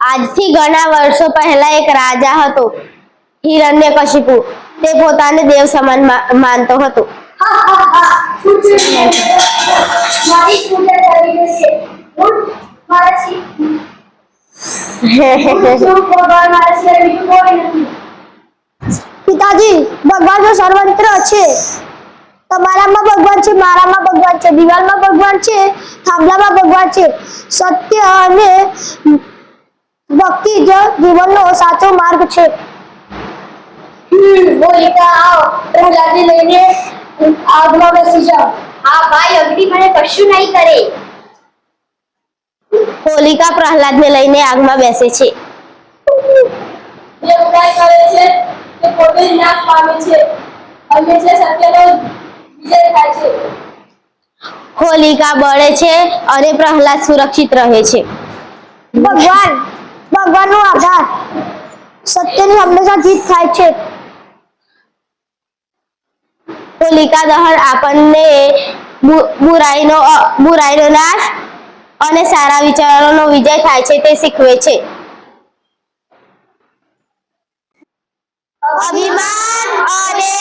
આજથી ઘણા વર્ષો પહેલા એક રાજા હતો, હિરણ્યકશિપુ. તે પોતાને દેવ સમાન માનતો હતો. પિતાજી, ભગવાન તો સર્વત્ર છે. તમારામાં ભગવાન છે, મારામાં ભગવાન છે, દિવાલમાં ભગવાન છે, થાંભલામાં ભગવાન છે. સત્ય અને ભક્તિ જ જીવનનો સાચો માર્ગ છે. હોલિકા, આવ, પ્રહલાદને લઈને આગમાં બેસી જાઓ. હા ભાઈ, અગ્નિ મને કશું નહીં કરે. હોલિકા પ્રહલાદને લઈને આગમાં બેસે છે. જે બુરાઈ કરે છે તે પોતે જ નાશ પામે છે અને જે સત્યનો વિજય થાય છે. હોલિકા બળે છે અને પ્રહલાદ સુરક્ષિત રહે છે. ભગવાનનો આભાર. સત્યની હંમેશા જીત થાય છે. હોલિકા દહન આપણને બુરાઈનો નાશ અને સારા વિચારોનો વિજય થાય છે તે શીખવે છે. અભિમાન અને